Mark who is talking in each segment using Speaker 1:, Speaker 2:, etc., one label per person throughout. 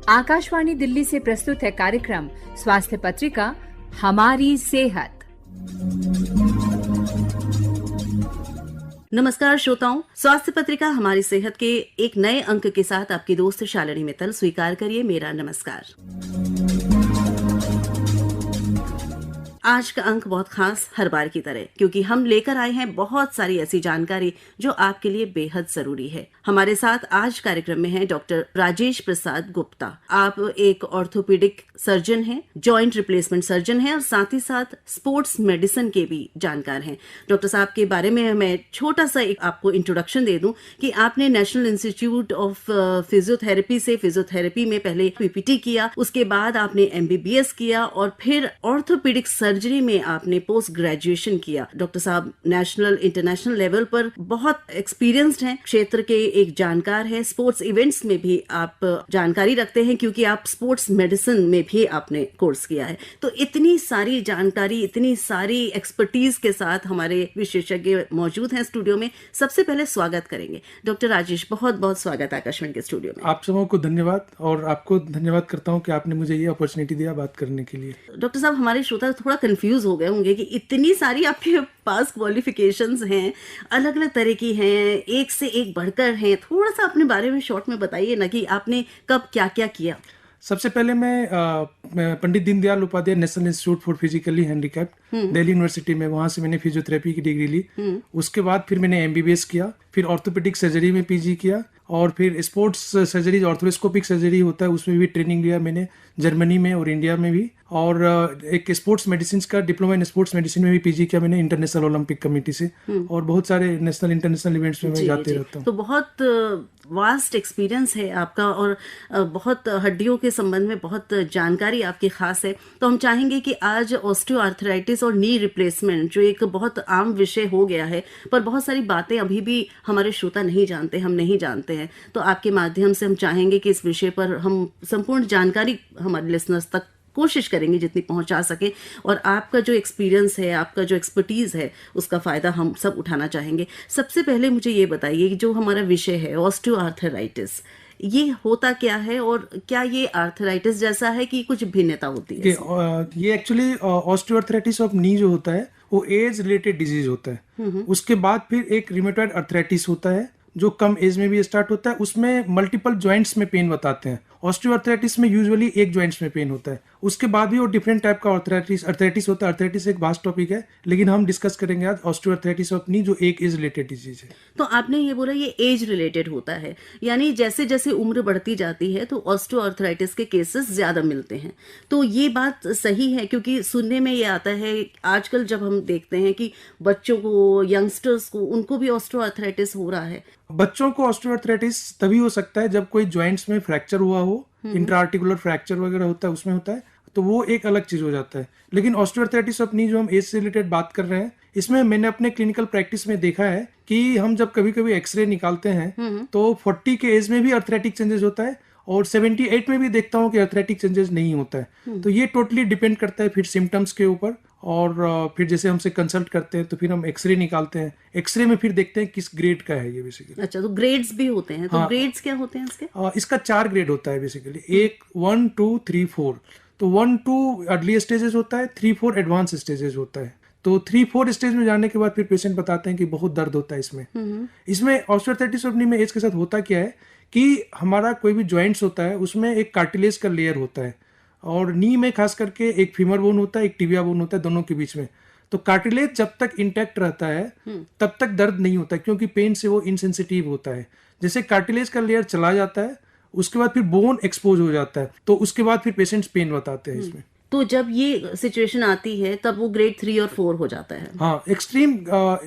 Speaker 1: आकाशवाणी दिल्ली से प्रस्तुत है कार्यक्रम स्वास्थ्य पत्रिका हमारी सेहत।
Speaker 2: नमस्कार श्रोताओं, स्वास्थ्य पत्रिका हमारी सेहत के एक नए अंक के साथ आपकी दोस्त शालिनी मित्तल स्वीकार करिए मेरा नमस्कार। आज का अंक बहुत खास हर बार की तरह, क्योंकि हम लेकर आए हैं बहुत सारी ऐसी जानकारी जो आपके लिए बेहद जरूरी है। हमारे साथ आज कार्यक्रम में हैं डॉक्टर राजेश प्रसाद गुप्ता। आप एक ऑर्थोपेडिक सर्जन हैं, जॉइंट रिप्लेसमेंट सर्जन हैं और साथ ही साथ स्पोर्ट्स मेडिसिन के भी जानकार हैं। डॉक्टर साहब के बारे में मैं छोटा सा एक आपको इंट्रोडक्शन दे दूं कि आपने नेशनल इंस्टीट्यूट ऑफ फिजियोथेरेपी से फिजियोथेरेपी में पहले पीपीटी किया, उसके बाद आपने एमबीबीएस किया और फिर ऑर्थोपेडिक सर्जरी में आपने पोस्ट ग्रेजुएशन किया। डॉक्टर साहब नेशनल इंटरनेशनल लेवल पर बहुत एक्सपीरियंस्ड हैं, क्षेत्र के एक जानकार हैं। स्पोर्ट्स इवेंट्स में भी आप जानकारी रखते हैं, क्योंकि आप स्पोर्ट्स मेडिसिन में भी आपने कोर्स किया है। तो इतनी सारी जानकारी, इतनी सारी एक्सपर्टीज के साथ हमारे विशेषज्ञ मौजूद हैं स्टूडियो में। सबसे पहले स्वागत करेंगे डॉक्टर राजेश, बहुत बहुत स्वागत आकाशवाणी के स्टूडियो में।
Speaker 3: आप सबों को धन्यवाद और आपको धन्यवाद करता हूं कि आपने मुझे ये अपॉर्चुनिटी दिया बात करने के लिए।
Speaker 2: डॉक्टर साहब, हमारे श्रोता थोड़ा कंफ्यूज हो गए होंगे कि इतनी सारी आपके पास क्वालिफिकेशंस हैं, अलग अलग तरह की हैं, एक से एक बढ़कर हैं। थोड़ा सा अपने बारे में शॉर्ट में बताइए ना कि आपने कब क्या क्या किया।
Speaker 3: सबसे पहले मैं Pandit Deendayal Upadhyaya national institute for physically handicapped Delhi university में, वहां से मैंने फिजियोथेरेपी की डिग्री ली। उसके बाद फिर मैंने एमबीबीएस किया, फिर ऑर्थोपेडिक सर्जरी में पीजी किया और फिर स्पोर्ट्स सर्जरी, ऑर्थोस्कोपिक सर्जरी होता है, उसमें भी ट्रेनिंग लिया मैंने जर्मनी में और इंडिया में भी। और एक स्पोर्ट्स मेडिसिन का डिप्लोमा इन स्पोर्ट्स मेडिसिन में भी पीजी किया मैंने इंटरनेशनल ओलंपिक कमेटी से। और बहुत सारे नेशनल इंटरनेशनल इवेंट्स में मैं जाते रहता हूँ।
Speaker 2: तो बहुत वास्ट एक्सपीरियंस है आपका और बहुत हड्डियों के संबंध में बहुत जानकारी आपकी खास है। तो हम चाहेंगे कि आज ऑस्टियोआर्थराइटिस और नी रिप्लेसमेंट, जो एक बहुत आम विषय हो गया है, पर बहुत सारी बातें अभी भी हमारे श्रोता नहीं जानते, हम नहीं जानते हैं। तो आपके माध्यम से हम चाहेंगे कि इस विषय पर हम संपूर्ण जानकारी हमारे लिसनर्स तक कोशिश करेंगे जितनी पहुंचा सके। और आपका जो एक्सपीरियंस है, आपका जो एक्सपर्टीज है, उसका फायदा हम सब उठाना चाहेंगे। सबसे पहले मुझे ये बताइए कि जो हमारा विषय है ऑस्टियोआर्थराइटिस, ये होता क्या है और क्या ये आर्थराइटिस जैसा है कि कुछ भिन्नता होती है?
Speaker 3: ये एक्चुअली ऑस्टियोआर्थराइटिस ऑफ नी जो होता है वो एज रिलेटेड डिजीज होता है। उसके बाद फिर एक रिमेटॉइड आर्थराइटिस होता है जो कम एज में भी स्टार्ट होता है। उसमें मल्टीपल जॉइंट्स में पेन बताते हैं। ऑस्टियोआर्थराइटिस में यूजुअली एक जॉइंट्स में पेन होता है। उसके बाद भी वो डिफरेंट टाइप का आर्थराइटिस होता है। आर्थराइटिस एक वास्ट टॉपिक है, लेकिन हम डिस्कस करेंगे आज ऑस्टियोआर्थराइटिस ऑफ नी, जो एक एज रिलेटेड डिजीज है।
Speaker 2: तो आपने ये बोला ये एज रिलेटेड होता है, यानी जैसे जैसे उम्र बढ़ती जाती है तो ऑस्टियोआर्थराइटिस के केसेस ज्यादा मिलते हैं। तो ये बात सही है? क्योंकि सुनने में ये आता है आजकल जब हम देखते हैं कि बच्चों को, यंगस्टर्स को, उनको भी ऑस्टियोआर्थराइटिस हो रहा है।
Speaker 3: बच्चों को ऑस्टियोआर्थराइटिस तभी हो सकता है जब कोई जॉइंट्स में फ्रैक्चर हुआ हो, इंट्राआर्टिकुलर फ्रैक्चर वगैरह होता है, उसमें होता है, तो वो एक अलग चीज हो जाता है। लेकिन ऑस्टियोआर्थराइटिस ऑफ नी जो हम एज से रिलेटेड बात कर रहे हैं, इसमें मैंने अपने क्लिनिकल प्रैक्टिस में देखा है कि हम जब कभी कभी एक्सरे निकालते हैं तो 40 के एज में भी आर्थराइटिक चेंजेस होता है और 78 में भी देखता हूँ कि आर्थराइटिक चेंजेस नहीं होता है। तो ये टोटली डिपेंड करता है फिर सिम्टम्स के ऊपर। और फिर जैसे हमसे कंसल्ट करते हैं तो फिर हम एक्सरे निकालते हैं। एक्सरे में फिर देखते हैं किस ग्रेड का है ये बेसिकली।
Speaker 2: अच्छा, तो ग्रेड्स भी होते हैं? तो
Speaker 3: हाँ,
Speaker 2: ग्रेड्स क्या होते हैं इसके?
Speaker 3: इसका 4 ग्रेड होता है बेसिकली। 1, 2, 3, 4। तो 1, 2 अर्ली स्टेजेस होता है, 3, 4 एडवांस स्टेजेस होता है। तो 3, 4 स्टेज में जाने के बाद फिर पेशेंट बताते हैं कि बहुत दर्द होता है इसमें ऑस्टियोआर्थराइटिस ऑफ नी में एज के साथ होता क्या है कि हमारा कोई भी जॉइंट्स होता है उसमें एक कार्टिलेज का लेयर होता है, और नी में खास करके एक फीमर बोन होता है, एक टिबिया बोन होता है, दोनों के बीच में। तो कार्टिलेज जब तक इंटैक्ट रहता है तब तक दर्द नहीं होता, क्योंकि पेन से वो इनसेंसिटिव होता है। जैसे कार्टिलेज का लेयर चला जाता है उसके बाद फिर बोन एक्सपोज हो जाता है, तो उसके बाद फिर पेशेंट्स पेन बताते हैं इसमें।
Speaker 2: तो जब ये सिचुएशन आती है तब वो ग्रेड 3 और 4 हो जाता है।
Speaker 3: हाँ, एक्सट्रीम।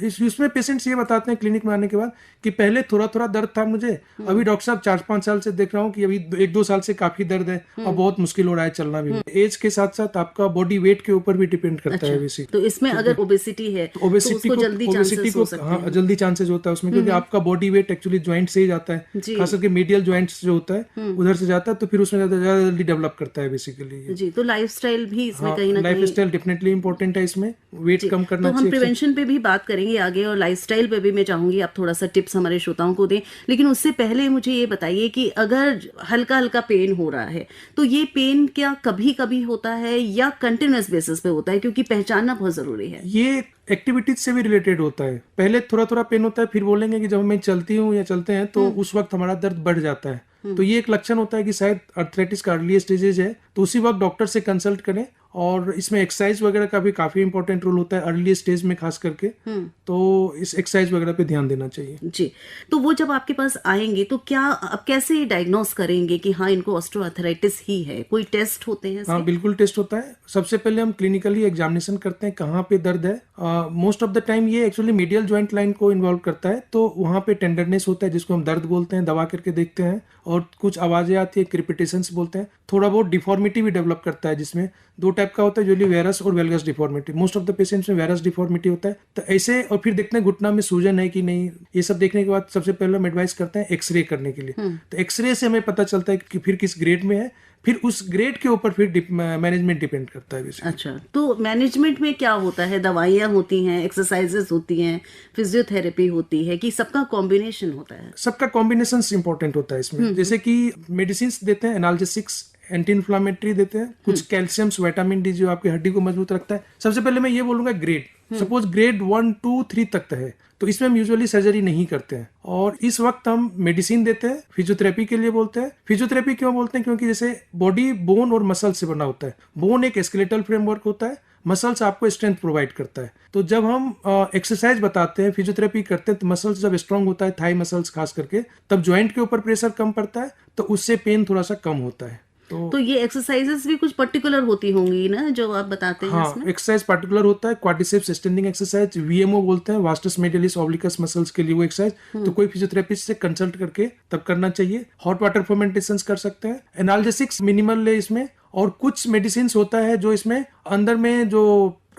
Speaker 3: इसमें पेशेंट्स ये बताते हैं क्लिनिक में आने के बाद कि पहले थोड़ा थोड़ा दर्द था मुझे, अभी डॉक्टर साहब 4-5 साल से देख रहा हूँ कि अभी 1-2 साल से काफी दर्द है और बहुत मुश्किल हो रहा है चलना भी। एज के साथ साथ आपका बॉडी वेट के ऊपर भी डिपेंड करता है बेसिक।
Speaker 2: तो इसमें अगर ओबेसिटी है तो उसको जल्दी चांसेस हो सकते हैं।
Speaker 3: हाँ, जल्दी चांसेस होता है उसमें, क्योंकि आपका बॉडी वेट एक्चुअली जॉइंट से ही जाता है, खास करके मीडियल जॉइंट्स जो होता है उधर से जाता है, तो फिर उसमें ज्यादा जल्दी डेवलप करता है बेसिकली।
Speaker 2: जी, तो लाइफस्टाइल भी इसमें कहीं
Speaker 3: लाइफ स्टाइल डेफिनेटली इंपॉर्टेंट है इसमें, वेट कम करना चाहिए।
Speaker 2: तो हम प्रिवेंशन पे भी बात करेंगे आगे और लाइफस्टाइल पे भी मैं चाहूंगी आप थोड़ा सा टिप्स टिप्स हमारे श्रोताओं को दें, लेकिन उससे पहले मुझे ये बताइए कि अगर हल्का हल्का पेन हो रहा है तो ये पेन क्या कभी कभी होता है या कंटिन्यूअस बेसिस पे होता है, क्योंकि पहचानना बहुत जरूरी है।
Speaker 3: ये एक्टिविटीज से भी रिलेटेड होता है। पहले थोड़ा थोड़ा पेन होता है, फिर बोलेंगे कि जब मैं चलती हूँ या चलते हैं तो उस वक्त हमारा दर्द बढ़ जाता है, तो ये एक लक्षण होता है कि शायद आर्थराइटिस का अर्ली स्टेजेज है। तो उसी वक्त डॉक्टर से कंसल्ट करें, और इसमें एक्सरसाइज वगैरह का भी काफी इंपॉर्टेंट रोल होता है अर्ली स्टेज में खास करके, तो इस एक्सरसाइज वगैरह पे ध्यान देना चाहिए।
Speaker 2: जी, तो वो जब आपके पास आएंगे तो क्या आप कैसे डायग्नोस करेंगे कि हाँ इनको ऑस्टियोआर्थराइटिस ही है? कोई टेस्ट होते हैं इसके?
Speaker 3: हाँ, बिल्कुल टेस्ट होता है। सबसे पहले हम क्लिनिकली एग्जामिनेशन करते हैं कहाँ पे दर्द है। मोस्ट ऑफ द टाइम ये एक्चुअली मीडियल जॉइंट लाइन को इन्वॉल्व करता है, तो वहाँ पे टेंडरनेस होता है जिसको हम दर्द बोलते हैं, दबा करके देखते हैं, और कुछ आवाजें आती है, क्रिपिटेशंस बोलते हैं। थोड़ा बहुत डिफॉर्मिटी भी डेवलप करता है, जिसमें दो टाइप का होता है, जो वेरस और valgus deformity. Most of the patients में वेरस डिफॉर्मिटी होता है। तो ऐसे, और फिर देखते हैं घुटना में सूजन है कि नहीं। ये सब देखने के बाद सबसे पहले हम एडवाइस करते हैं एक्सरे करने के लिए। तो एक्सरे से हमें पता चलता है कि फिर किस ग्रेड में है, फिर उस ग्रेड के ऊपर फिर मैनेजमेंट डिपेंड करता है बेसिकली।
Speaker 2: अच्छा, तो मैनेजमेंट में क्या होता है? दवाइयाँ होती हैं, एक्सरसाइजेस होती हैं, फिजियोथेरेपी होती है, कि सबका कॉम्बिनेशन होता है?
Speaker 3: सबका कॉम्बिनेशन इंपॉर्टेंट होता है इसमें। जैसे कि मेडिसिन देते हैं, एनाल्जेसिक्स, एंटी इन्फ्लामेटरी देते हैं, कुछ कैल्शियम्स, विटामिन डी जो आपकी हड्डी को मजबूत रखता है। सबसे पहले मैं ये बोलूंगा ग्रेड, सपोज ग्रेड 1, 2, 3 तक है, तो इसमें हम यूजुअली सर्जरी नहीं करते हैं, और इस वक्त हम मेडिसिन देते हैं। फिजियोथेरेपी के लिए बोलते हैं। फिजियोथेरेपी क्यों बोलते हैं? क्योंकि जैसे बॉडी बोन और मसल से बना होता है। बोन एक स्केलेटल फ्रेमवर्क होता है, मसल्स आपको स्ट्रेंथ प्रोवाइड करता है। तो जब हम एक्सरसाइज बताते हैं, फिजियोथेरेपी करते हैं, तो मसल्स जब स्ट्रांग होता है, थाई मसल्स खास करके, तब ज्वाइंट के ऊपर प्रेशर कम पड़ता है, तो उससे पेन थोड़ा सा कम होता है।
Speaker 2: तो ये एक्सरसाइजेस भी कुछ पर्टिकुलर होती होंगी ना जो आप बताते हैं?
Speaker 3: हाँ, एक्सरसाइज पर्टिकुलर होता है। क्वाड्रिसेप्स एक्सटेंडिंग एक्सरसाइज, वीएमओ बोलते हैं, वास्टस मेडियलिस ऑब्लिकस मसल्स के लिए वो एक्सरसाइज, तो कोई फिजियोथेरेपिस्ट से कंसल्ट करके तब करना चाहिए। हॉट वाटर फर्मेंटेशन कर सकते हैं। एनाल्जेसिक्स मिनिमल ले इसमें, और कुछ मेडिसिन होता है जो इसमें अंदर में जो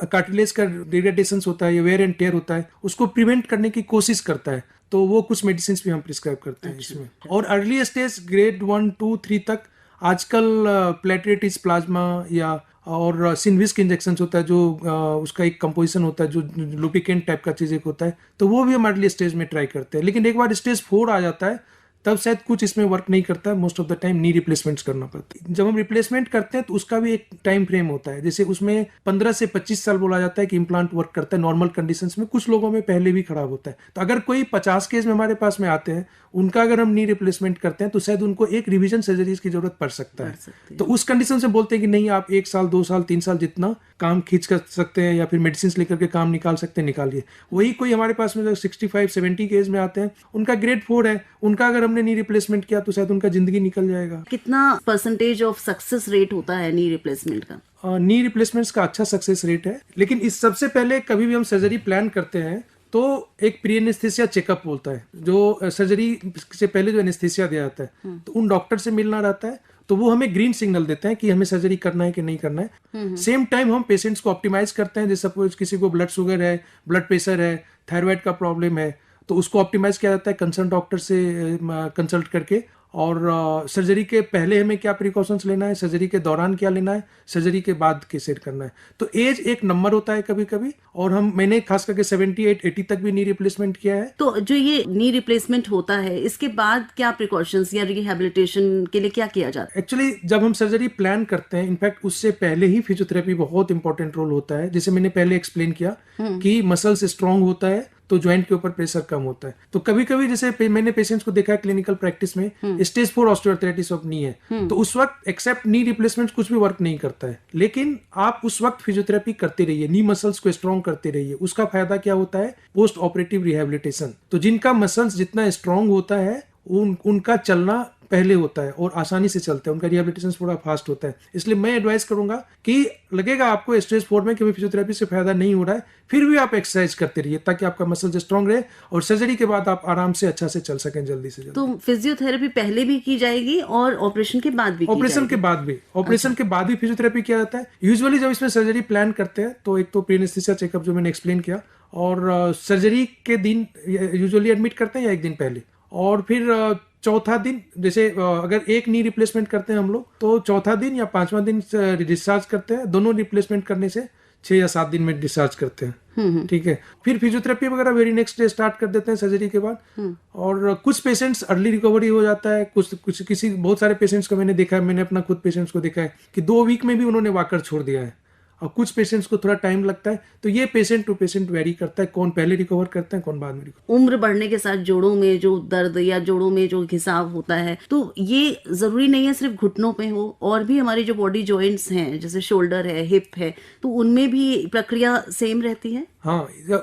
Speaker 3: कार्टिलेज का डिग्रेडेशन होता है या वेयर एंड टेयर होता है, उसको प्रिवेंट करने की कोशिश करता है, तो वो कुछ मेडिसिन भी हम प्रिस्क्राइब करते हैं इसमें। और अर्ली स्टेज ग्रेड 1, 2, 3 तक आजकल प्लेटलेटिस प्लाज्मा या और सिनविस्क इंजेक्शन होता है, जो उसका एक कंपोजिशन होता है, जो लुब्रिकेंट टाइप का चीज एक होता है, तो वो भी हम अर्ली स्टेज में ट्राई करते हैं। लेकिन एक बार स्टेज 4 आ जाता है तब शायद कुछ इसमें वर्क नहीं करता है। Most of the time knee replacements करना पड़ता है। जब हम रिप्लेसमेंट करते हैं तो उसका भी एक टाइम फ्रेम होता है। जैसे उसमें 15 से 25 साल बोला जाता है कि इम्प्लांट वर्क करता है नॉर्मल कंडीशंस में। कुछ लोगों में पहले भी खराब होता है। तो अगर कोई 50 केस में हमारे पास में आते हैं, उनका अगर हम नी रिप्लेसमेंट करते हैं तो शायद उनको एक रिवीजन सर्जरीज की जरूरत पड़ सकता है। तो उस कंडीशन से बोलते हैं कि नहीं, आप 1 साल 2 साल 3 साल जितना काम खींच कर सकते हैं या फिर मेडिसिन लेकर के काम निकाल सकते हैं, निकालिए। वही कोई हमारे पास में जो 65-70 के एज में आते हैं, उनका ग्रेड 4 है, उनका अगर हमने नी रिप्लेसमेंट किया तो शायद उनका जिंदगी निकल जाएगा।
Speaker 2: कितना परसेंटेज ऑफ सक्सेस रेट होता है नी रिप्लेसमेंट का?
Speaker 3: नी रिप्लेसमेंट्स का अच्छा सक्सेस रेट है, लेकिन इस सबसे पहले कभी भी हम सर्जरी प्लान करते हैं तो एक प्री एनेस्थीसिया चेकअप बोलता है, जो सर्जरी से पहले जो एनेस्थीसिया दिया जाता है, तो उन डॉक्टर से मिलना रहता है, तो वो हमें ग्रीन सिग्नल देते हैं कि हमें सर्जरी करना है कि नहीं करना है। सेम टाइम हम पेशेंट्स को ऑप्टिमाइज करते हैं। जैसे सपोज किसी को ब्लड शुगर है, ब्लड प्रेशर है, थायराइड का प्रॉब्लम है, तो उसको ऑप्टिमाइज किया जाता है कंसर्न डॉक्टर से कंसल्ट करके। और सर्जरी के पहले हमें क्या प्रिकॉशंस लेना है, सर्जरी के दौरान क्या लेना है, सर्जरी के बाद कैसे करना है। तो एज एक नंबर होता है कभी कभी, और मैंने खास करके 78-80 तक भी नी रिप्लेसमेंट किया है।
Speaker 2: तो जो ये नी रिप्लेसमेंट होता है, इसके बाद क्या प्रिकॉशंस या रिहैबिलिटेशन के लिए क्या किया जाता है?
Speaker 3: एक्चुअली जब हम सर्जरी प्लान करते हैं, इनफैक्ट उससे पहले ही फिजियोथेरेपी बहुत इंपॉर्टेंट रोल होता है। जैसे मैंने पहले एक्सप्लेन किया कि मसल्स स्ट्रांग होता है तो ज्वाइंट के ऊपर प्रेशर कम होता है। तो कभी कभी जैसे मैंने पेशेंट्स को देखा है क्लिनिकल प्रैक्टिस में, स्टेज 4 ऑस्टियोआर्थराइटिस ऑफ नी है, तो उस वक्त एक्सेप्ट नी रिप्लेसमेंट कुछ भी वर्क नहीं करता है। लेकिन आप उस वक्त फिजियोथेरेपी करते रहिए, नी मसल्स को स्ट्रॉन्ग करते रहिए। उसका फायदा क्या होता है? Post operative rehabilitation. तो जिनका मसल्स जितना स्ट्रॉन्ग होता है उनका चलना पहले होता है और आसानी से चलता है, उनका रिहैबिलिटेशन थोड़ा फास्ट होता है। इसलिए मैं एडवाइस करूंगा कि लगेगा आपको स्टेज 4 में कि फिजियोथेरेपी से फायदा नहीं हो रहा है, फिर भी आप एक्सरसाइज करते रहिए ताकि आपका मसल स्ट्रांग रहे और सर्जरी के बाद आप आराम से अच्छा से चल सकें जल्दी से जल्दी।
Speaker 2: तो फिजियोथेरेपी पहले भी की जाएगी और ऑपरेशन के बाद भी?
Speaker 3: ऑपरेशन के बाद भी, ऑपरेशन के बाद भी फिजियोथेरेपी किया जाता है। यूजुअली जब इसमें सर्जरी प्लान करते हैं तो एक तो प्री एनेस्थीसिया चेकअप जो मैंने एक्सप्लेन किया, और सर्जरी के दिन यूजुअली एडमिट करते हैं या एक दिन पहले, और फिर चौथा दिन, जैसे अगर एक नी रिप्लेसमेंट करते हैं हम लोग तो चौथा दिन या 5वां दिन डिस्चार्ज करते हैं। दोनों रिप्लेसमेंट करने से 6 या 7 दिन में डिस्चार्ज करते हैं। ठीक है, फिर फिजियोथेरेपी वगैरह वेरी नेक्स्ट डे स्टार्ट कर देते हैं सर्जरी के बाद। और कुछ पेशेंट्स अर्ली रिकवरी हो जाता है, कुछ बहुत सारे पेशेंट्स को मैंने देखा है, मैंने अपना खुद पेशेंट्स को देखा है कि 2 वीक में भी उन्होंने वॉकर छोड़ दिया है, और कुछ पेशेंट्स को थोड़ा टाइम लगता है। तो ये पेशेंट टू पेशेंट वेरी करता है, कौन पहले रिकवर करते हैं, कौन बाद में रिकवर।
Speaker 2: उम्र बढ़ने के साथ जोड़ों में जो दर्द या जोड़ों में जो घिसाव होता है, तो ये जरूरी नहीं है सिर्फ घुटनों पे हो, और भी हमारी जो बॉडी जॉइंट्स हैं जैसे शोल्डर है, हिप है, तो उनमें भी प्रक्रिया सेम रहती है।
Speaker 3: हाँ,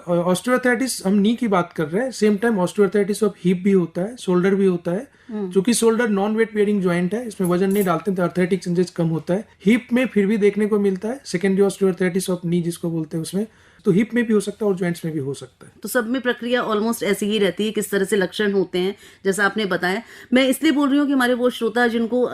Speaker 3: ऑस्टियोआर्थराइटिस हम नी की बात कर रहे हैं, same time osteoarthritis of hip भी होता है, शोल्डर भी होता है। क्योंकि shoulder non weight bearing joint है, इसमें वजन नहीं डालते तो आर्थराइटिक चेंजेस कम होता है। हिप में फिर भी देखने को मिलता है, सेकेंडरी ऑस्टियोआर्थराइटिस ऑफ नी जिसको बोलते हैं, उसमें तो हिप में भी हो सकता है और जॉइंट्स में भी हो सकता है।
Speaker 2: तो सब में प्रक्रिया ऑलमोस्ट ऐसी ही रहती है, किस तरह से लक्षण होते हैं जैसा आपने बताया। मैं इसलिए बोल रही हूँ कि हमारे वो श्रोता जिनको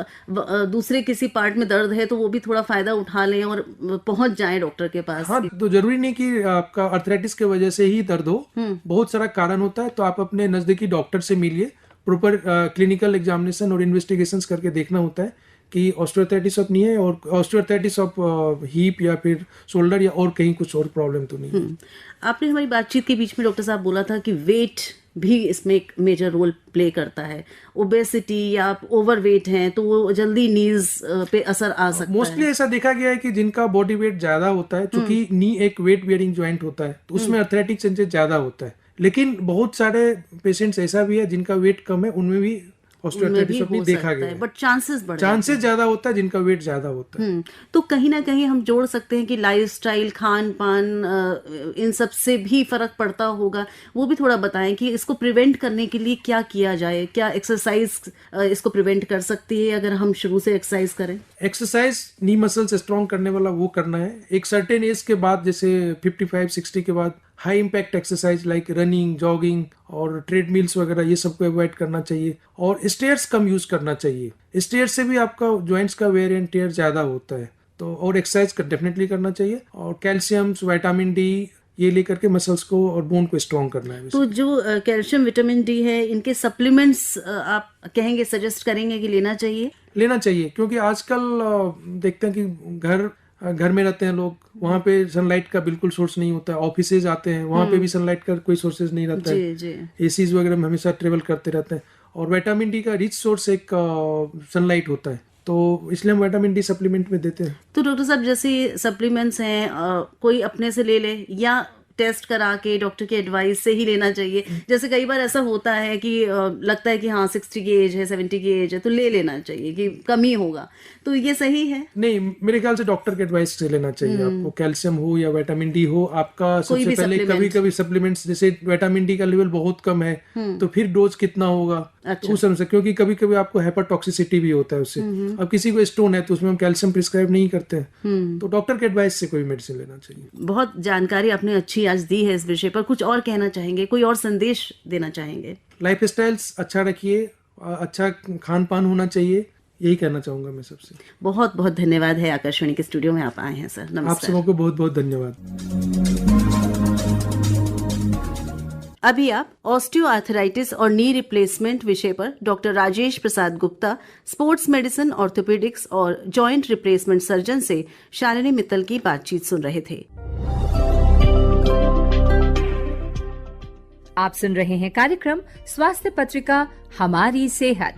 Speaker 2: दूसरे किसी पार्ट में दर्द है, तो वो भी थोड़ा फायदा उठा लें और पहुंच जाएं डॉक्टर के पास।
Speaker 3: हाँ, तो जरूरी नहीं कि आपका आर्थराइटिस के वजह से ही दर्द हो, बहुत सारा कारण होता है। तो आप अपने नजदीकी डॉक्टर से मिलिए, प्रॉपर क्लिनिकल एग्जामिनेशन और इन्वेस्टिगेशंस करके देखना होता है कि ऑस्टियोआर्थराइटिस ऑफ नी है और ऑस्टियोआर्थराइटिस ऑफ हिप या फिर शोल्डर या और कहीं कुछ और प्रॉब्लम तो नहीं है।
Speaker 2: आपने हमारी बातचीत के बीच में डॉक्टर साहब बोला था कि वेट भी इसमें एक मेजर रोल प्ले करता है। ओबेसिटी या आप ओवरवेट हैं तो वो जल्दी नीज पे असर आ सकता है।
Speaker 3: मोस्टली ऐसा देखा गया है कि जिनका बॉडी वेट ज्यादा होता है, क्योंकि नी एक वेट बेयरिंग ज्वाइंट होता है, तो उसमें आर्थराइटिक चेंजेस ज्यादा होता है। लेकिन बहुत सारे पेशेंट्स ऐसा भी है जिनका वेट कम है, उनमें भी ऑस्टियोआर्थराइटिस ऑफ नी देखा गया है,
Speaker 2: बट चांसेस
Speaker 3: ज्यादा होता है जिनका वेट ज्यादा होता है।
Speaker 2: तो कहीं ना कहीं हम जोड़ सकते हैं कि लाइफस्टाइल, खान पान, इन सब से भी फर्क पड़ता होगा। वो भी थोड़ा बताएं कि इसको प्रिवेंट करने के लिए क्या किया जाए, क्या एक्सरसाइज इसको प्रिवेंट कर सकती है अगर हम शुरू से एक्सरसाइज करें।
Speaker 3: एक्सरसाइज नी मसल्स स्ट्रॉन्ग करने वाला वो करना है। एक सर्टेन एज के बाद, जैसे 55-60 के बाद high impact exercise like running, jogging और ट्रेडमिल्स वगैरह, ये सबको अवॉइड करना चाहिए। और स्टेयर्स कम यूज करना चाहिए। स्टेयर्स से भी आपका जॉइंट्स का वेयर एंड टेयर ज्यादा होता है, तो और एक्सरसाइज डेफिनेटली करना चाहिए। और कैल्शियम, विटामिन डी ये लेकर के मसल्स को और बोन को स्ट्रॉन्ग करना है।
Speaker 2: तो जो कैल्शियम, विटामिन डी है, इनके सप्लीमेंट्स आप कहेंगे, सजेस्ट करेंगे कि लेना चाहिए? क्योंकि आजकल देखते हैं कि घर में रहते हैं लोग, वहाँ पे सनलाइट का बिल्कुल सोर्स नहीं होता है। ऑफिसेज आते हैं, वहाँ पे भी सनलाइट का कोई सोर्सेज नहीं रहता है। एसीज वगैरह में हमेशा ट्रेवल करते रहते हैं, और विटामिन डी का रिच सोर्स एक सनलाइट होता है, तो इसलिए हम विटामिन डी सप्लीमेंट में देते हैं। तो डॉक्टर साहब, जैसे सप्लीमेंट्स हैं, कोई अपने से ले ले या टेस्ट करा के डॉक्टर की एडवाइस से ही लेना चाहिए? जैसे कई बार ऐसा होता है कि लगता है कि हाँ 60 की एज है, 70 की एज है, तो ले लेना चाहिए कि कमी होगा, तो ये सही है?
Speaker 3: नहीं, मेरे ख्याल से डॉक्टर के एडवाइस से लेना चाहिए। आपको कैल्शियम हो या विटामिन डी हो, आपका सबसे पहले कभी सप्लीमेंट्स, जैसे विटामिन डी का लेवल बहुत कम है तो फिर डोज कितना होगा, तो उस समझ से, क्योंकि कभी कभी आपको हेपाटॉक्सिसिटी भी होता है उससे। अब किसी को स्टोन है तो उसमें हम कैल्शियम प्रिस्क्राइब नहीं करते हैं, तो डॉक्टर के एडवाइस से कोई मेडिसिन लेना चाहिए।
Speaker 2: बहुत जानकारी आपने अच्छी आज दी है इस विषय पर। कुछ और कहना चाहेंगे, कोई और संदेश देना चाहेंगे?
Speaker 3: लाइफ स्टाइल्स अच्छा रखिए, अच्छा खान पान होना चाहिए, यही कहना चाहूंगा मैं सबसे।
Speaker 2: बहुत बहुत धन्यवाद है, आकाशवाणी के स्टूडियो में आप आए हैं सर। नमस्कार।
Speaker 3: आप सबको बहुत बहुत धन्यवाद।
Speaker 2: अभी आप ऑस्टियोआर्थराइटिस और नी रिप्लेसमेंट विषय पर doctor Rajesh Prasad Gupta, sports medicine, orthopaedics और जॉइंट रिप्लेसमेंट सर्जन से शालिनी मित्तल की बातचीत सुन रहे थे।
Speaker 1: आप सुन रहे हैं कार्यक्रम स्वास्थ्य पत्रिका हमारी सेहत।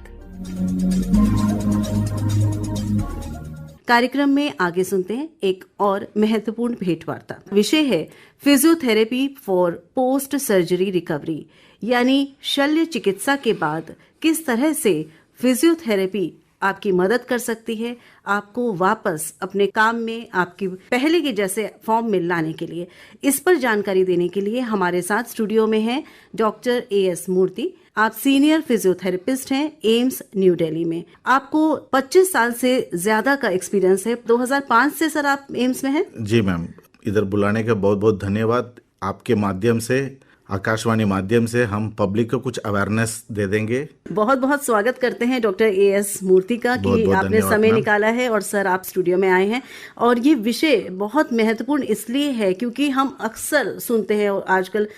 Speaker 2: कार्यक्रम में आगे सुनते हैं एक और महत्वपूर्ण भेंटवार्ता। विषय है physiotherapy for post surgery recovery, यानी शल्य चिकित्सा के बाद किस तरह से फिजियोथेरेपी आपकी मदद कर सकती है आपको वापस अपने काम में, आपकी पहले के जैसे फॉर्म में लाने के लिए। इस पर जानकारी देने के लिए हमारे साथ स्टूडियो में हैं डॉक्टर AS मूर्ति। आप सीनियर फिजियोथेरेपिस्ट हैं एम्स न्यू दिल्ली में। आपको 25 साल से ज्यादा का एक्सपीरियंस है। 2005 से सर आप एम्स में हैं?
Speaker 4: जी मैम, इधर बुलाने का बहुत बहुत धन्यवाद। आपके माध्यम से आकाशवाणी माध्यम से हम पब्लिक को कुछ अवेयरनेस दे देंगे।
Speaker 2: बहुत बहुत स्वागत करते हैं डॉक्टर ए.एस. मूर्ति का कि आपने समय निकाला है और सर आप स्टूडियो में आए हैं। और ये विषय बहुत महत्वपूर्ण इसलिए है क्योंकि हम अक्सर सुनते हैं और आजकल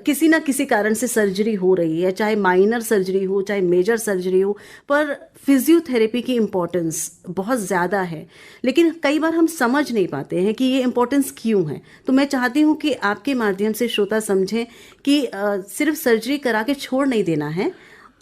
Speaker 2: किसी ना किसी कारण से सर्जरी हो रही है, चाहे माइनर सर्जरी हो चाहे मेजर सर्जरी हो, पर फिजियोथेरेपी की इम्पोर्टेंस बहुत ज़्यादा है। लेकिन कई बार हम समझ नहीं पाते हैं कि ये इम्पोर्टेंस क्यों है। तो मैं चाहती हूँ कि आपके माध्यम से श्रोता समझें कि सिर्फ सर्जरी करा के छोड़ नहीं देना है,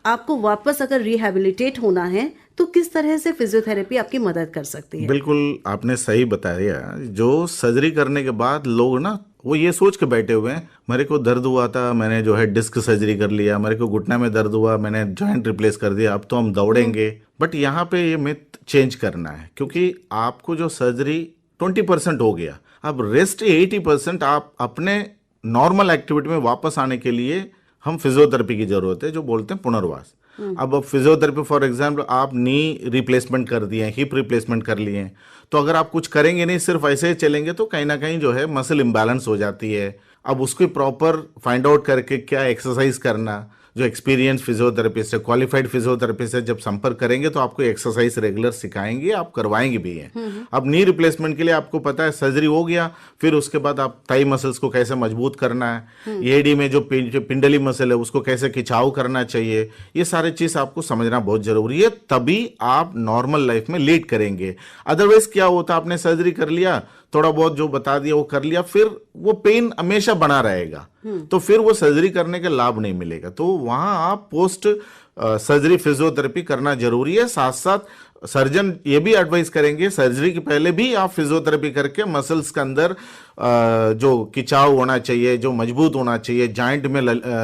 Speaker 2: आपको वापस अगर रिहैबिलिटेट होना है तो किस तरह से फिजियोथेरेपी आपकी मदद कर सकती है।
Speaker 4: बिल्कुल आपने सही बताया। जो सर्जरी करने के बाद लोग ना वो ये सोच के बैठे हुए हैं, मेरे को दर्द हुआ था, मैंने जो है डिस्क सर्जरी कर लिया, मेरे को घुटना में दर्द हुआ, मैंने जॉइंट रिप्लेस कर दिया, अब तो हम दौड़ेंगे। बट यहाँ पे ये मिथ चेंज करना है, क्योंकि आपको जो सर्जरी 20% हो गया, अब रेस्ट 80% आप अपने नॉर्मल एक्टिविटी में वापस आने के लिए हम फिजियोथेरेपी की जरूरत है, जो बोलते हैं पुनर्वास। अब फिजियोथेरेपी फॉर एग्जांपल आप नी रिप्लेसमेंट कर दिए, हिप रिप्लेसमेंट कर लिए, तो अगर आप कुछ करेंगे नहीं, सिर्फ ऐसे ही चलेंगे, तो कहीं ना कहीं जो है मसल इम्बैलेंस हो जाती है। अब उसको प्रॉपर फाइंड आउट करके क्या एक्सरसाइज करना, जो एक्सपीरियंस फिजियोथेरेपिस्ट है, क्वालिफाइड फिजियोथेरेपिस्ट है, जब संपर्क करेंगे तो आपको एक्सरसाइज रेगुलर सिखाएंगे, आप करवाएंगे भी हैं। अब नी रिप्लेसमेंट के लिए आपको पता है सर्जरी हो गया, फिर उसके बाद आप थाई मसल्स को कैसे मजबूत करना है, एडी में जो पिंडली मसल है उसको कैसे खिंचाव करना चाहिए, ये सारी चीज आपको समझना बहुत जरूरी है, तभी आप नॉर्मल लाइफ में लीड करेंगे। अदरवाइज क्या होता, आपने सर्जरी कर लिया, थोड़ा बहुत जो बता दिया वो कर लिया, फिर वो पेन हमेशा बना रहेगा, तो फिर वो सर्जरी करने का लाभ नहीं मिलेगा। तो वहां आप पोस्ट सर्जरी फिजियोथेरेपी करना जरूरी है। साथ साथ सर्जन ये भी एडवाइस करेंगे सर्जरी के पहले भी आप फिजियोथेरेपी करके मसल्स के अंदर जो खिंचाव होना चाहिए, जो मजबूत होना चाहिए, जॉइंट में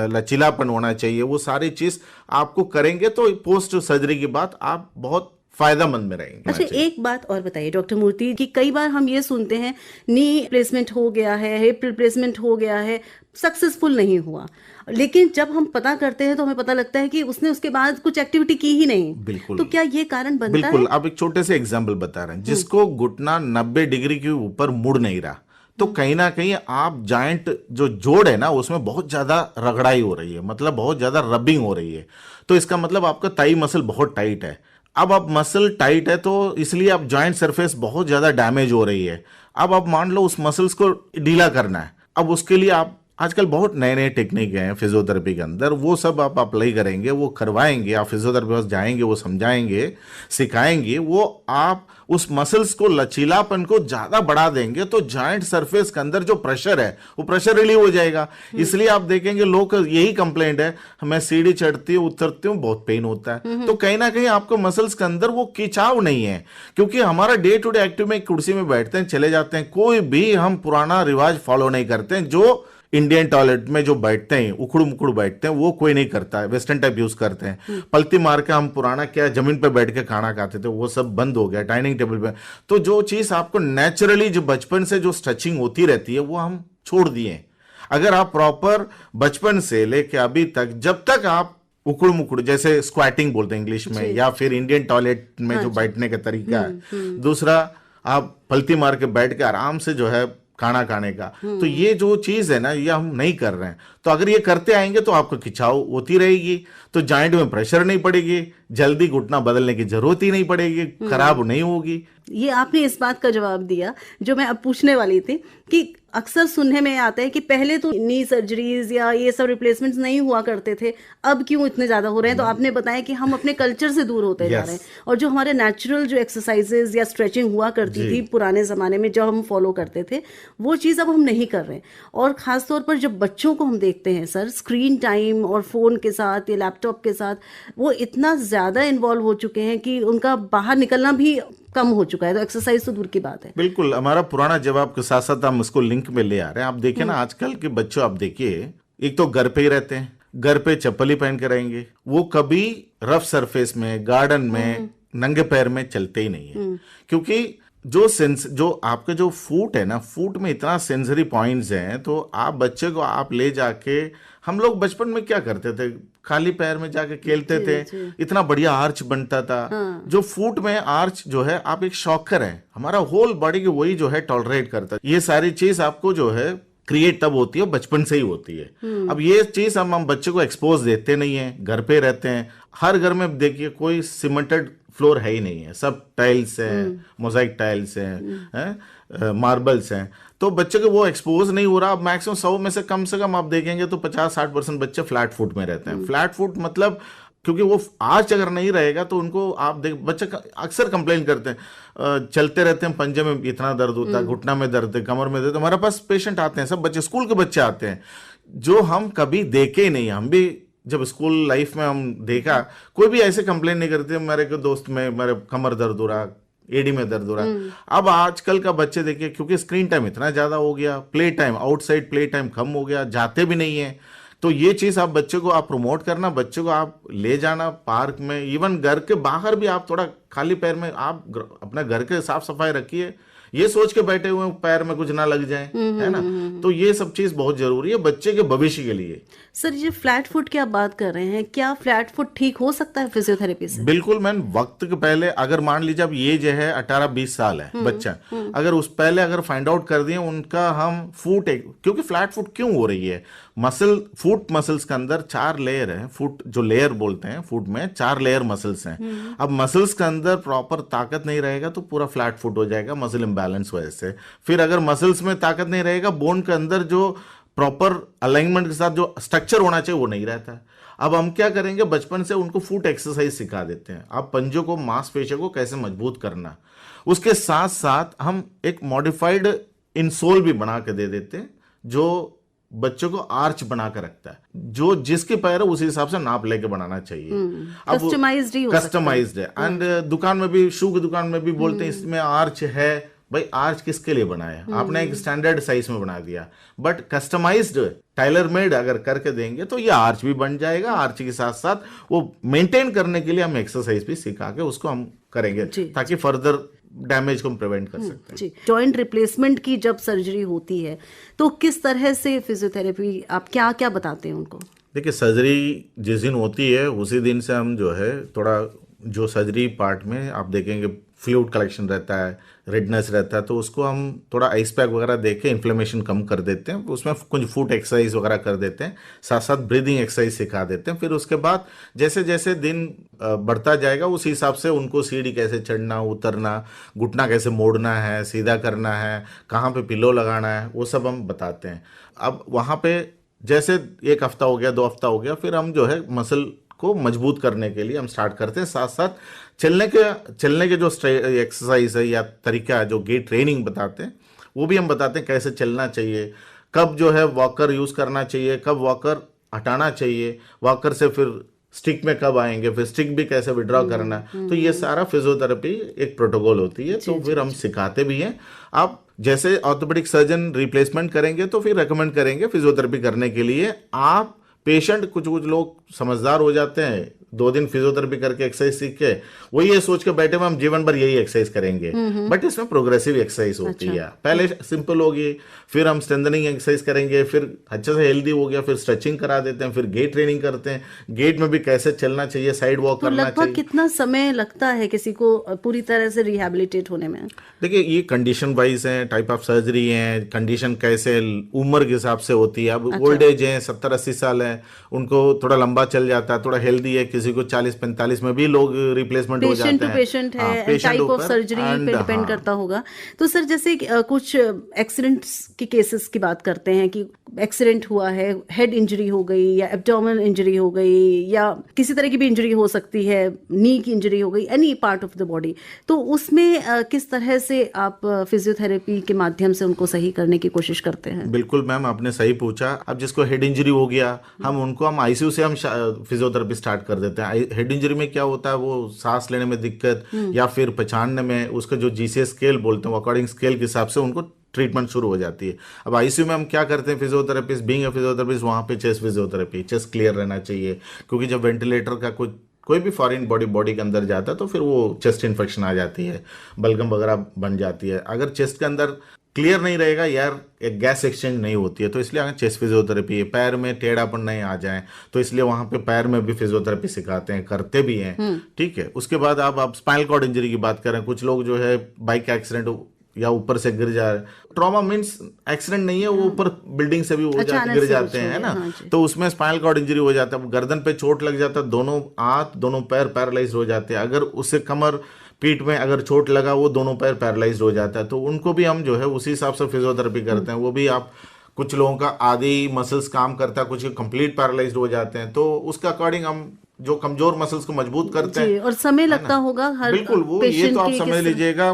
Speaker 4: लचीलापन होना चाहिए, वो सारी चीज आपको करेंगे तो पोस्ट सर्जरी के बाद आप बहुत फायदेमंद में रहेंगे।
Speaker 2: अच्छा, एक बात और बताइए डॉक्टर मूर्ति कि कई बार हम ये सुनते हैं नी रिप्लेसमेंट हो गया है, हिप रिप्लेसमेंट हो गया है, सक्सेसफुल नहीं हुआ, लेकिन जब हम पता करते हैं तो हमें पता लगता है कि उसने उसके बाद कुछ एक्टिविटी की ही नहीं।
Speaker 4: बिल्कुल।
Speaker 2: तो क्या ये कारण बनता है?
Speaker 4: बिल्कुल। अब एक छोटे से एग्जाम्पल बता रहे हैं, जिसको घुटना 90 डिग्री के ऊपर मुड़ नहीं रहा, तो कहीं ना कहीं आप जॉइंट जो जोड़ है ना उसमें बहुत ज्यादा रगड़ाई हो रही है, मतलब बहुत ज्यादा रबिंग हो रही है, तो इसका मतलब आपका थाई मसल बहुत टाइट है। अब आप मसल टाइट है तो इसलिए आप जॉइंट सरफेस बहुत ज्यादा डैमेज हो रही है। अब आप मान लो उस मसल्स को ढीला करना है, अब उसके लिए आप आजकल बहुत नए नए टेक्निक हैं फिजियोथेरेपी के अंदर, वो सब आप अप्लाई करेंगे, वो करवाएंगे, आप फिजियोथेरेपी पास जाएंगे, वो समझाएंगे, सिखाएंगे, वो आप उस मसल्स को लचीलापन को ज्यादा बढ़ा देंगे, तो जॉइंट सरफेस के अंदर जो प्रेशर है वो प्रेशर रिलीव हो जाएगा। इसलिए आप देखेंगे लोग यही कंप्लेंट है, मैं सीढ़ी चढ़ती हूँ उतरती हूँ बहुत पेन होता है, तो कहीं ना कहीं आपको मसल्स के अंदर वो खिंचाव नहीं है, क्योंकि हमारा डे टू डे एक्टिव में कुर्सी में बैठते हैं, चले जाते हैं, कोई भी हम पुराना रिवाज फॉलो नहीं करते हैं। जो इंडियन टॉयलेट में जो बैठते हैं उखड़ मुखड़ बैठते हैं वो कोई नहीं करता है, वेस्टर्न टाइप यूज करते हैं। पलती मार के हम पुराना क्या जमीन पे बैठ के खाना खाते थे, वो सब बंद हो गया डाइनिंग टेबल पे। तो जो चीज आपको नेचुरली जो बचपन से जो स्ट्रेचिंग होती रहती है वो हम छोड़ दिए। अगर आप प्रॉपर बचपन से लेके अभी तक, जब तक आप उखड़ मुखड़ जैसे स्क्वाटिंग बोलते हैं इंग्लिश में, या फिर इंडियन टॉयलेट में जो बैठने का तरीका है, दूसरा आप पलती मार के बैठ के आराम से जो है खाना खाने का, तो ये जो चीज है ना ये हम नहीं कर रहे हैं। तो अगर ये करते आएंगे तो आपको खिंचाव होती रहेगी, तो जॉइंट में प्रेशर नहीं पड़ेगी, जल्दी घुटना बदलने की जरूरत ही नहीं पड़ेगी, खराब नहीं होगी।
Speaker 2: ये आपने इस बात का जवाब दिया जो मैं अब पूछने वाली थी कि अक्सर सुनने में आता है कि पहले तो नी सर्जरीज या ये सब रिप्लेसमेंट्स नहीं हुआ करते थे, अब क्यों इतने ज्यादा हो रहे हैं। तो आपने बताया कि हम अपने कल्चर से दूर होते जा रहे हैं, और जो हमारे नेचुरल जो एक्सरसाइजेज या स्ट्रेचिंग हुआ करती थी पुराने जमाने में जो हम फॉलो करते थे, वो चीज अब हम नहीं कर रहे हैं। और खासतौर पर जब बच्चों को हम देखते हैं सर, स्क्रीन टाइम और फोन के साथ या लैपटॉप के साथ वो इतना ज्यादा इन्वॉल्व हो चुके हैं कि उनका बाहर निकलना भी कम हो चुका है, तो एक्सरसाइज तो दूर की बात है।
Speaker 4: बिल्कुल, हमारा पुराना जवाब के साथ साथ हम इसको लिंक में ले आ रहे हैं। आप देखिए ना आजकल के बच्चों, आप देखिए एक तो घर पे ही रहते हैं, घर पे चप्पल ही पहन के रहेंगे, वो कभी रफ सरफेस में, गार्डन में नंगे पैर में चलते ही नहीं है, क्योंकि जो आपके जो फूट है ना, फूट में इतना सेंसरी पॉइंट्स हैं, तो आप बच्चे को आप ले जाके, हम लोग बचपन में क्या करते थे, खाली पैर में जाके खेलते थे, इतना बढ़िया आर्च बनता था। जो फूट में आर्च जो है, आप एक शॉकर है, हमारा होल बॉडी की वही जो है टॉलरेट करता है। ये सारी चीज आपको जो है क्रिएट तब होती है, बचपन से ही होती है। अब ये चीज हम बच्चे को एक्सपोज देते नहीं है, घर पे रहते हैं, हर घर में देखिए कोई सीमेंटेड फ्लोर है ही नहीं है, सब टाइल्स है, मोजाइक टाइल्स है, मार्बल्स हैं, तो बच्चे को वो एक्सपोज नहीं हो रहा। अब मैक्सिमम 100 में से कम आप देखेंगे तो 50-60% बच्चे फ्लैट फुट में रहते हैं। फ्लैट फुट मतलब क्योंकि वो आर्च अगर नहीं रहेगा तो उनको आप देख, बच्चे अक्सर कंप्लेन करते हैं, चलते रहते हैं, पंजे में इतना दर्द होता है, घुटना में दर्द है, कमर में दर्द है। हमारे पास पेशेंट आते हैं, सब बच्चे, स्कूल के बच्चे आते हैं जो हम कभी देखे ही नहीं। हम भी जब स्कूल लाइफ में हम देखा, कोई भी ऐसे कंप्लेन नहीं करते मेरे को दोस्त में मेरे कमर दर्द हो रहा, एडी में दर्द हो रहा। अब आजकल का बच्चे देखिए, क्योंकि स्क्रीन टाइम इतना ज्यादा हो गया, play time, outside play time कम हो गया, जाते भी नहीं है। तो ये चीज आप बच्चे को आप प्रमोट करना, बच्चे को आप ले जाना पार्क में, इवन घर के बाहर भी आप थोड़ा खाली पैर में आप अपने घर के साफ सफाई रखिए, ये सोच के बैठे हुए पैर में कुछ ना लग जाए, है ना। तो ये सब चीज बहुत जरूरी है बच्चे के भविष्य के लिए।
Speaker 2: सर, ये फ्लैट फुट की आप बात कर रहे हैं, क्या फ्लैट फुट ठीक हो सकता है फिजियोथेरेपी से?
Speaker 4: बिल्कुल मैम, वक्त के पहले अगर मान लीजिए अब ये जो है 18-20 साल है बच्चा, अगर उस पहले अगर फाइंड आउट कर दिए उनका हम फुट, क्योंकि फ्लैट फुट क्यों हो रही है, फुट मसल्स के अंदर 4 लेयर है, फुट जो लेयर बोलते हैं, फुट में 4 लेयर मसल्स हैं। अब मसल्स के अंदर प्रॉपर ताकत नहीं रहेगा तो पूरा फ्लैट फुट हो जाएगा, मसल इम्बैलेंस वजह से। फिर अगर मसल्स में ताकत नहीं रहेगा, बोन के अंदर जो प्रॉपर अलाइनमेंट के साथ जो स्ट्रक्चर होना चाहिए वो नहीं रहता है। अब हम क्या करेंगे, बचपन से उनको फुट एक्सरसाइज सिखा देते हैं, आप पंजों को, मांसपेशियों को कैसे मजबूत करना। उसके साथ साथ हम एक मॉडिफाइड इंसोल भी बना के दे देते हैं जो बच्चों को आर्च बना के रखता है, जो जिसके पैर है उसी हिसाब से नाप लेके बनाना चाहिए। अब कस्टमाइज्ड है। एंड दुकान में भी, शू की दुकान में भी बोलते हैं इसमें आर्च है। भाई आर्च किसके लिए बनाया, आपने एक स्टैंडर्ड साइज में बना दिया, बट कस्टमाइज्ड टाइलर मेड अगर करके देंगे तो ये आर्च भी बन जाएगा। आर्च के साथ साथ वो मेंटेन करने के लिए हम एक्सरसाइज भी सिखा के उसको हम करेंगे ताकि फर्दर डैमेज को हम प्रिवेंट कर सकते हैं।
Speaker 2: जॉइंट रिप्लेसमेंट की जब सर्जरी होती है तो किस तरह से फिजियोथेरेपी आप क्या क्या बताते हैं उनको?
Speaker 4: देखिए, सर्जरी जिस दिन होती है उसी दिन से हम जो है थोड़ा, जो सर्जरी पार्ट में आप देखेंगे फ्लूइड कलेक्शन रहता है, रेडनेस रहता है, तो उसको हम थोड़ा आइस पैक वगैरह देके इन्फ्लेमेशन कम कर देते हैं, उसमें कुछ फुट एक्सरसाइज वगैरह कर देते हैं, साथ साथ ब्रीदिंग एक्सरसाइज सिखा देते हैं। फिर उसके बाद जैसे जैसे दिन बढ़ता जाएगा उस हिसाब से उनको सीढ़ी कैसे चढ़ना उतरना, घुटना कैसे मोड़ना है, सीधा करना है, कहाँ पे पिलो लगाना है, वो सब हम बताते हैं। अब वहाँ पे जैसे 1 हफ्ता हो गया, 2 हफ्ता हो गया, फिर हम जो है मसल को मजबूत करने के लिए हम स्टार्ट करते हैं। साथ साथ चलने के जो एक्सरसाइज है या तरीका है, जो गेट ट्रेनिंग बताते हैं, वो भी हम बताते हैं कैसे चलना चाहिए, कब जो है वॉकर यूज करना चाहिए, कब वॉकर हटाना चाहिए, वॉकर से फिर स्टिक में कब आएंगे, फिर स्टिक भी कैसे विड्रॉ करना। तो ये सारा फिजियोथेरेपी एक प्रोटोकॉल होती है, तो फिर हम सिखाते भी हैं। आप जैसे ऑर्थोपेडिक सर्जन रिप्लेसमेंट करेंगे तो फिर रेकमेंड करेंगे फिजियोथेरेपी करने के लिए। आप पेशेंट, कुछ लोग समझदार हो जाते हैं, 2 दिन फिजियोथेरेपी करके एक्सरसाइज सीख के वो ये सोच के बैठे हुए हम जीवन भर यही एक्सरसाइज करेंगे, बट इसमें प्रोग्रेसिव एक्सरसाइज होती है। पहले सिंपल होगी, फिर हम स्ट्रेंथनिंग एक्सरसाइज करेंगे, फिर अच्छे से हेल्दी हो गया, फिर स्ट्रेचिंग करा देते हैं, फिर गेट ट्रेनिंग करते हैं, गेट में भी कैसे चलना चाहिए, साइड वॉक करना चाहिए।
Speaker 2: लगभग कितना समय लगता है किसी को पूरी तरह से रिहैबिलिटेट होने में?
Speaker 4: देखिए, ये कंडीशन वाइज है, टाइप ऑफ सर्जरी है, कंडीशन कैसे उम्र के हिसाब से होती है। अब ओल्ड एज है, 70-80 साल है, उनको थोड़ा लंबा चल जाता है, थोड़ा हेल्दी है, किसी को 40-45 में भी लोग रिप्लेसमेंट हो जाते हैं।
Speaker 2: पेशेंट है, टाइप ऑफ सर्जरी पे डिपेंड करता होगा। तो सर, जैसे कुछ एक्सीडेंट्स के केसेस की बात करते हैं कि एक्सीडेंट हुआ है, हेड इंजरी हो गई या एब्डोमेन इंजरी हो गई या किसी तरह की भी इंजरी हो सकती है, नी की इंजरी हो गई, any part of the body, तो उसमें किस तरह से आप फिजियोथेरेपी के माध्यम से उनको सही करने की कोशिश करते हैं?
Speaker 4: बिल्कुल मैम, आपने सही पूछा। अब जिसको हेड इंजरी हो गया, हम आईसीयू से हम फिजियोथेरेपी स्टार्ट कर देते हैं। हेड इंजरी में क्या होता है, वो सांस लेने में दिक्कत या फिर पहचानने में, उसका जो जीसीएस स्केल बोलते हैं, अकॉर्डिंग स्केल के हिसाब से उनको ट्रीटमेंट शुरू हो जाती है। अब आईसीयू में हम क्या करते हैं, फिजियोथेरेपिस्ट, बीइंग अ फिजियोथेरेपिस्ट, वहाँ पे चेस्ट फिजियोथेरेपी, चेस्ट क्लियर रहना चाहिए, क्योंकि जब वेंटिलेटर का कोई भी फॉरेन बॉडी के अंदर जाता है तो फिर वो चेस्ट इन्फेक्शन आ जाती है, बलगम वगैरह बन जाती है। अगर चेस्ट के अंदर क्लियर नहीं रहेगा यार, एक गैस एक्सचेंज नहीं होती है, तो इसलिए अगर चेस्ट फिजियोथेरेपी है, पैर में टेढ़ापन नहीं आ जाए तो इसलिए वहां पे पैर में भी फिजियोथेरेपी सिखाते हैं, करते भी हैं। ठीक है। उसके बाद आप स्पाइनल कॉर्ड इंजरी की बात करें, कुछ लोग जो है बाइक एक्सीडेंट या ऊपर से गिर जा रहे हैं। ट्रॉमा मीन्स एक्सीडेंट नहीं है, वो ऊपर बिल्डिंग से भी गिर जाते हैं, है ना, तो उसमें स्पाइनल कॉर्ड इंजरी हो जाता है, गर्दन पे चोट लग जाता है, दोनों हाथ दोनों पैर पैरालाइज हो जाते हैं। अगर उससे कमर पीठ में अगर चोट लगा, वो दोनों पैर पैरालाइज हो जाता है, तो उनको भी हम जो है उसी हिसाब से फिजियोथेरेपी करते हैं। वो भी आप कुछ लोगों का आधी मसल्स काम करता है, कुछ कंप्लीट पैरालाइज्ड हो जाते हैं, तो उसके अकॉर्डिंग हम जो कमजोर मसल्स को मजबूत करते हैं।
Speaker 2: और समय लगता होगा हर
Speaker 4: बिल्कुल, वो ये तो आप समझ लीजिएगा,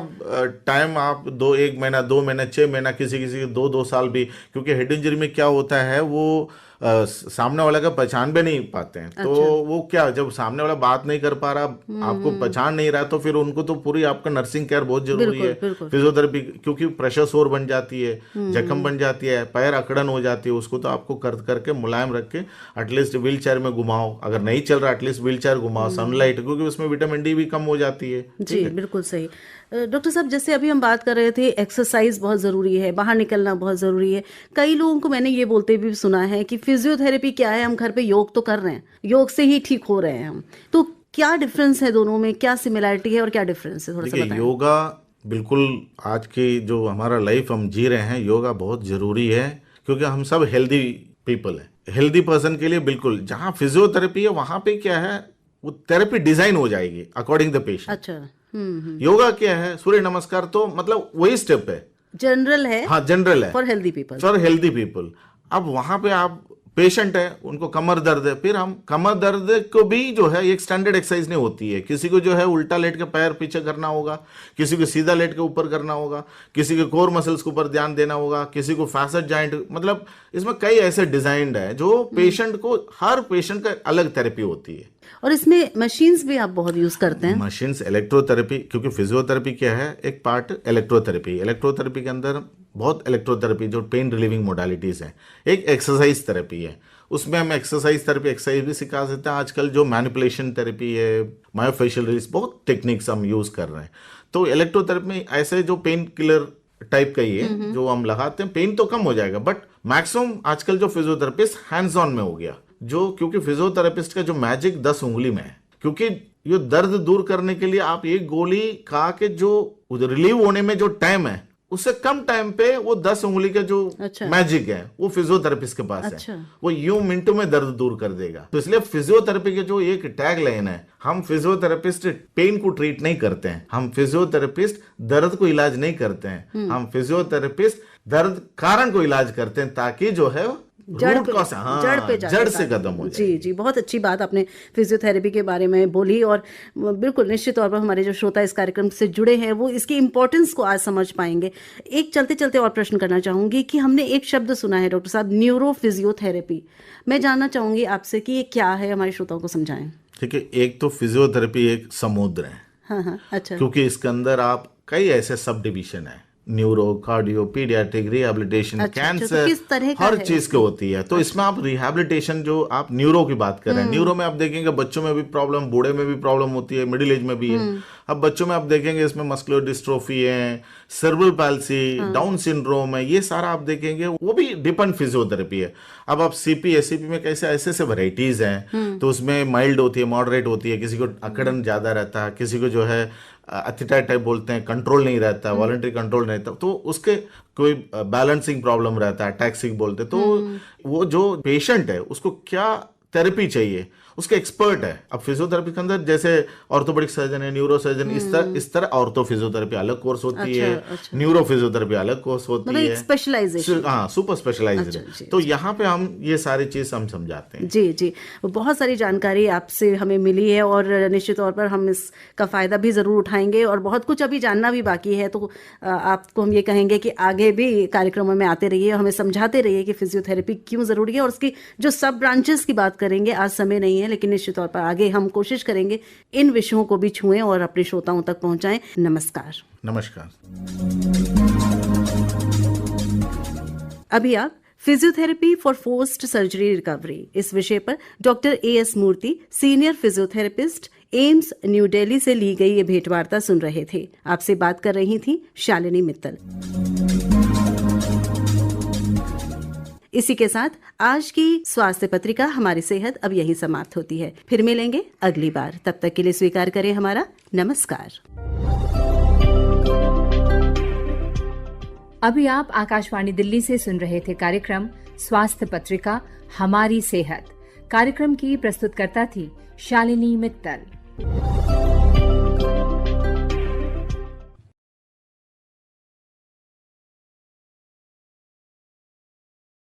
Speaker 4: टाइम आप 1 महीना 2 महीना 6 महीना, किसी 2 साल भी, क्योंकि हेड इंजरी में क्या होता है, वो सामने वाला का पहचान भी नहीं पाते हैं। तो वो क्या, जब सामने वाला बात नहीं कर पा रहा, आपको पहचान नहीं रहा, तो फिर उनको तो पूरी आपका नर्सिंग केयर बहुत जरूरी है, फिजियोथेरेपी, क्योंकि प्रेशर सोर बन जाती है, जख्म बन जाती है, पैर अकड़न हो जाती है, उसको तो आपको करके मुलायम रख के एटलीस्ट व्हील चेयर में घुमाओ, अगर नहीं चल रहा एटलीस्ट व्हील चेयर घुमाओ, सनलाइट, क्योंकि उसमें विटामिन डी भी कम हो जाती है।
Speaker 2: जी बिल्कुल सही। डॉक्टर साहब, जैसे अभी हम बात कर रहे थे, एक्सरसाइज बहुत ज़रूरी है, बाहर निकलना बहुत ज़रूरी है। कई लोगों को मैंने ये बोलते भी सुना है कि फिजियोथेरेपी क्या है, हम घर पे योग तो कर रहे हैं, योग से ही ठीक हो रहे हैं हम, तो क्या डिफरेंस है दोनों में, क्या सिमिलैरिटी है और क्या डिफरेंस है, थोड़ा सा बताएं।
Speaker 4: योगा बिल्कुल आज की जो हमारा लाइफ हम जी रहे हैं, योगा बहुत ज़रूरी है, क्योंकि हम सब हेल्दी पीपल हैं। हेल्दी पर्सन के लिए बिल्कुल, जहाँ फिजियोथेरेपी है वहाँ पे क्या है, वो थेरेपी डिजाइन हो जाएगी अकॉर्डिंग द पेशेंट।
Speaker 2: अच्छा।
Speaker 4: योगा क्या है, सूर्य नमस्कार तो मतलब वही स्टेप है,
Speaker 2: जनरल है।
Speaker 4: हाँ, जनरल है
Speaker 2: for healthy people,
Speaker 4: for healthy people. अब वहां पे आप पेशेंट है, उनको कमर दर्द है, फिर हम कमर दर्द को भी जो है एक स्टैंडर्ड एक्सरसाइज नहीं होती है। किसी को जो है उल्टा लेट के पैर पीछे करना होगा, किसी को सीधा लेट के ऊपर करना होगा, किसी के कोर मसल्स के ऊपर ध्यान देना होगा, किसी को फैसेट जॉइंट, मतलब इसमें कई ऐसे डिजाइंड है जो पेशेंट को, हर पेशेंट का अलग थेरेपी होती है।
Speaker 2: और इसमें मशीन्स भी आप बहुत यूज करते हैं।
Speaker 4: मशीन्स, इलेक्ट्रोथेरेपी, क्योंकि फिजियोथेरेपी क्या है, एक पार्ट इलेक्ट्रोथेरेपी। इलेक्ट्रोथेरेपी के अंदर बहुत इलेक्ट्रोथेरेपी जो पेन रिलीविंग मोडालिटीज हैं। एक एक्सरसाइज थेरेपी है, उसमें हम एक्सरसाइज थेरेपी, एक्सरसाइज भी सिखा सकते हैं। आजकल जो मैनिपुलेशन थेरेपी है, मायोफेशियल रिलीज, बहुत टेक्निक्स हम यूज कर रहे हैं। तो इलेक्ट्रोथेरेपी में ऐसे जो पेन किलर टाइप का ही है, जो हम लगाते हैं, पेन तो कम हो जाएगा, बट मैक्सिमम आजकल जो फिजियोथेरेपिस्ट हैंड्स ऑन में हो गया, जो क्योंकि फिजियोथेरेपिस्ट का जो मैजिक 10 उंगली में है, क्योंकि ये दर्द दूर करने के लिए आप एक गोली खा के जो रिलीव होने में जो टाइम है, उससे कम टाइम पे वो 10 उंगली का जो मैजिक है, वो फिजियोथेरेपिस्ट के पास है। वो यूं मिनटों में दर्द दूर कर देगा। तो इसलिए फिजियोथेरेपी के जो एक टैग लाइन है, हम फिजियोथेरेपिस्ट पेन को ट्रीट नहीं करते हैं, हम फिजियोथेरेपिस्ट दर्द को इलाज नहीं करते हैं, हम फिजियोथेरेपिस्ट दर्द कारण को इलाज करते हैं, ताकि जो है जड़ से खत्म हो जाए।
Speaker 2: जी जी, बहुत अच्छी बात आपने फिजियोथेरेपी के बारे में बोली, और बिल्कुल निश्चित तौर पर हमारे जो श्रोता इस कार्यक्रम से जुड़े हैं वो इसकी इंपॉर्टेंस को आज समझ पाएंगे। एक चलते चलते और प्रश्न करना चाहूंगी कि हमने एक शब्द सुना है डॉक्टर साहब, न्यूरो फिजियोथेरेपी। मैं जानना चाहूंगी आपसे कि ये क्या है, हमारे श्रोताओं को समझाएं।
Speaker 4: ठीक है, एक तो फिजियोथेरेपी एक समुद्र है।
Speaker 2: हाँ, अच्छा।
Speaker 4: क्योंकि इसके अंदर आप कई ऐसे सब डिविजन है, neuro, cardio, paediatric, rehabilitation, cancer,
Speaker 2: किस तरह का
Speaker 4: हर चीज की होती है। तो इसमें आप रिहैबिलिटेशन, जो आप न्यूरो की बात कर रहे हैं, न्यूरो में आप देखेंगे बच्चों में भी प्रॉब्लम, बूढ़े में भी प्रॉब्लम होती है, मिडिल एज में भी है। अब बच्चों में आप देखेंगे इसमें मस्कुलर डिस्ट्रोफी है, सेरेब्रल पैल्सी, डाउन सिंड्रोम है, ये सारा आप देखेंगे, वो भी डिपेंड फिजियोथेरेपी है। अब आप सीपी, एसीपी में कैसे ऐसे वैरायटीज हैं, तो उसमें माइल्ड होती है, मॉडरेट होती है, किसी को अकड़न ज्यादा रहता है, किसी को जो है एथिटाइट टाइप बोलते हैं, कंट्रोल नहीं रहता, वॉलंटरी कंट्रोल नहीं रहता, तो उसके कोई बैलेंसिंग प्रॉब्लम रहता है, टैक्सिक बोलते हैं। तो वो जो पेशेंट है उसको क्या थेरेपी चाहिए, उसके एक्सपर्ट है। अब फिजियोथेरेपी के अंदर जैसे ऑर्थोपेडिक सर्जन है, न्यूरो सर्जन, इस तरह ऑर्थो फिजियोथेरेपी अलग कोर्स होती है, न्यूरो फिजियोथेरेपी अलग कोर्स होती है,
Speaker 2: स्पेशलाइजेशन,
Speaker 4: हाँ, सुपर स्पेशलाइज्ड। तो यहाँ पे हम ये सारी चीज हम समझाते हैं।
Speaker 2: जी जी, बहुत सारी जानकारी आपसे हमें मिली है, और निश्चित तौर पर हम इसका फायदा भी जरूर उठाएंगे, और बहुत कुछ अभी जानना भी बाकी है। तो आपको हम ये कहेंगे कि आगे भी कार्यक्रमों में आते रहिए, हमें समझाते रहिए कि फिजियोथेरेपी क्यों जरूरी है, और उसकी जो सब ब्रांचेस की बात करेंगे, आज समय नहीं है, लेकिन निश्चित तौर पर आगे हम कोशिश करेंगे इन विषयों को भी छुएं और अपने श्रोताओं तक पहुंचाएं। नमस्कार।
Speaker 4: नमस्कार।
Speaker 2: अभी आप physiotherapy for forced surgery recovery इस विषय पर doctor AS Murthy, senior physiotherapist, AIIMS new Delhi से ली गई ये भेंटवार्ता सुन रहे थे। आपसे बात कर रही थी शालिनी मित्तल। इसी के साथ आज की स्वास्थ्य पत्रिका हमारी सेहत अब यही समाप्त होती है। फिर मिलेंगे अगली बार, तब तक के लिए स्वीकार करें हमारा नमस्कार।
Speaker 1: अभी आप आकाशवाणी दिल्ली से सुन रहे थे कार्यक्रम स्वास्थ्य पत्रिका हमारी सेहत। कार्यक्रम की प्रस्तुतकर्ता थी शालिनी मित्तल।